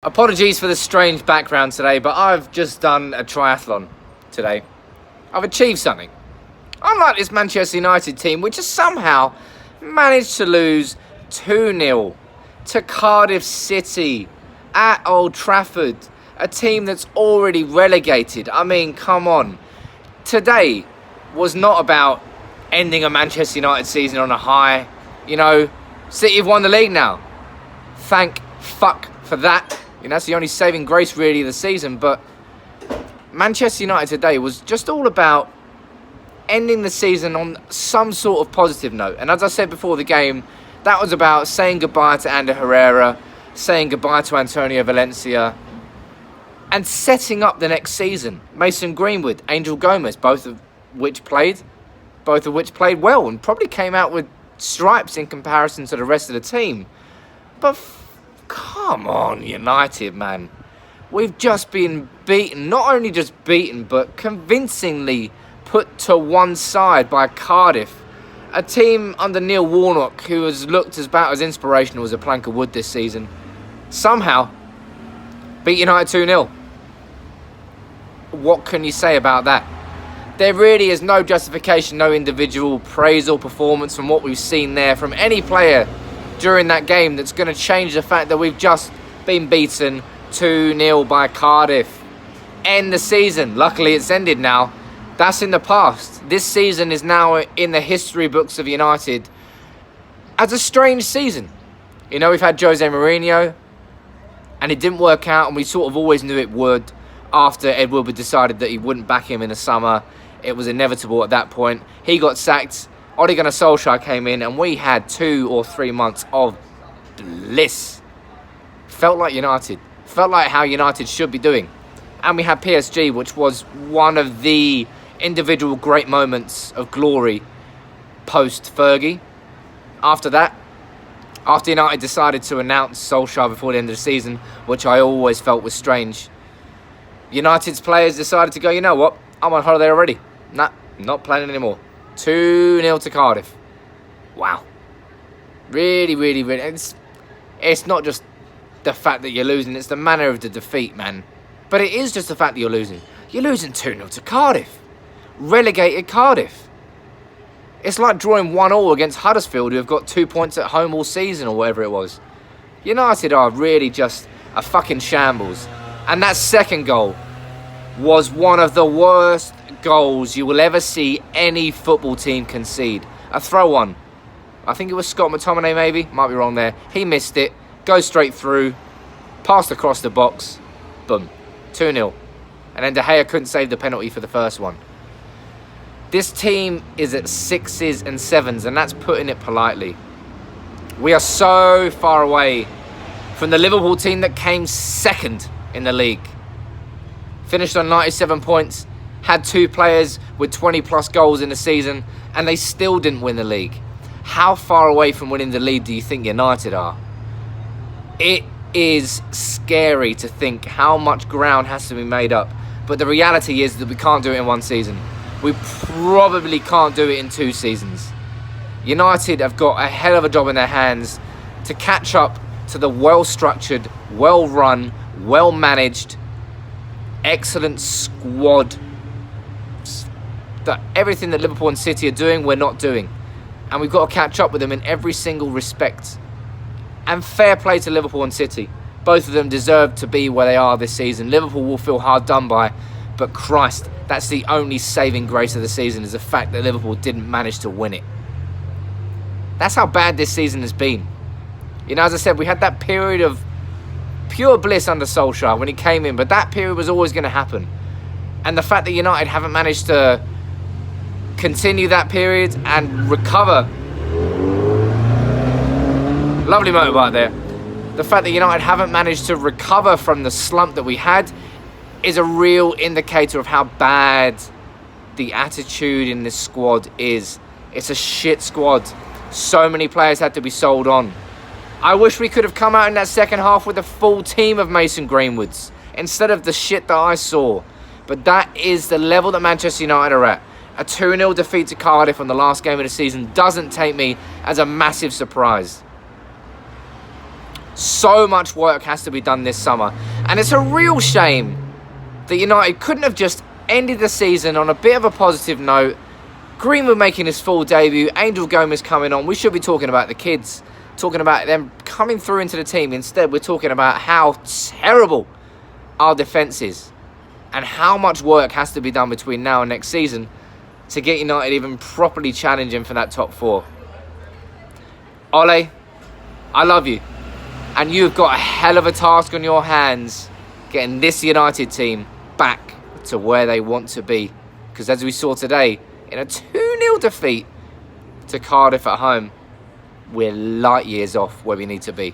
Apologies for the strange background today, but I've just done a triathlon today. I've achieved something. Unlike this Manchester United team, which has somehow managed to lose 2-0 to Cardiff City at Old Trafford, a team that's already relegated. I mean, come on. Today was not about ending a Manchester United season on a high. You know, City have won the league now. Thank fuck for that. That's the only saving grace really of the season. But Manchester United today was just all about ending the season on some sort of positive note. And as I said before the game, that was about saying goodbye to Ander Herrera, saying goodbye to Antonio Valencia, and setting up the next season. Mason Greenwood, Angel Gomez, both of which played well and probably came out with stripes in comparison to the rest of the team. But come on, United, man. We've just been beaten. Not only just beaten, but convincingly put to one side by Cardiff. A team under Neil Warnock who has looked about as inspirational as a plank of wood this season. Somehow beat United 2-0. What can you say about that? There really is no justification, no individual praise or performance from what we've seen there from any player during that game that's going to change the fact that we've just been beaten 2-0 by Cardiff. End the season. Luckily it's ended now. That's in the past. This season is now in the history books of United as a strange season. We've had Jose Mourinho and it didn't work out, and we sort of always knew it would after Ed Woodward decided that he wouldn't back him in the summer. It was inevitable at that point. He got sacked. Ole Gunnar Solskjaer came in and we had 2 or 3 months of bliss. Felt like United. Felt like how United should be doing. And we had PSG, which was one of the individual great moments of glory post-Fergie. After that, after United decided to announce Solskjaer before the end of the season, which I always felt was strange, United's players decided to go, you know what, I'm on holiday already. Nah, not playing anymore. 2-0 to Cardiff. Wow. Really, really, really. It's not just the fact that you're losing, it's the manner of the defeat, man. But it is just the fact that you're losing. You're losing 2-0 to Cardiff. Relegated Cardiff. It's like drawing 1-1 against Huddersfield, who have got 2 points at home all season or whatever it was. United are really just a fucking shambles. And that second goal was one of the worst goals you will ever see any football team concede. A throw-on. I think it was Scott McTominay maybe. Might be wrong there. He missed it. Goes straight through. Passed across the box. Boom. 2-0. And then De Gea couldn't save the penalty for the first one. This team is at 6s and 7s, and that's putting it politely. We are so far away from the Liverpool team that came second in the league. Finished on 97 points. Had 2 players with 20 plus goals in the season, and they still didn't win the league. How far away from winning the league do you think United are? It is scary to think how much ground has to be made up. But the reality is that we can't do it in one season. We probably can't do it in 2 seasons. United have got a hell of a job in their hands to catch up to the well-structured, well-run, well-managed, excellent squad. That everything that Liverpool and City are doing, we're not doing. And we've got to catch up with them in every single respect. And fair play to Liverpool and City. Both of them deserve to be where they are this season. Liverpool will feel hard done by, but Christ, that's the only saving grace of the season, is the fact that Liverpool didn't manage to win it. That's how bad this season has been. As I said, we had that period of pure bliss under Solskjaer when he came in, but that period was always going to happen. And the fact that United haven't managed to continue that period and recover. Lovely motorbike there. The fact that United haven't managed to recover from the slump that we had is a real indicator of how bad the attitude in this squad is. It's a shit squad. So many players had to be sold on. I wish we could have come out in that second half with a full team of Mason Greenwoods instead of the shit that I saw. But that is the level that Manchester United are at. A 2-0 defeat to Cardiff on the last game of the season doesn't take me as a massive surprise. So much work has to be done this summer. And it's a real shame that United couldn't have just ended the season on a bit of a positive note. Greenwood making his full debut, Angel Gomez coming on. We should be talking about the kids, talking about them coming through into the team. Instead, we're talking about how terrible our defence is and how much work has to be done between now and next season to get United even properly challenging for that top 4. Ole, I love you. And you've got a hell of a task on your hands getting this United team back to where they want to be. Because as we saw today, in a 2-0 defeat to Cardiff at home, we're light years off where we need to be.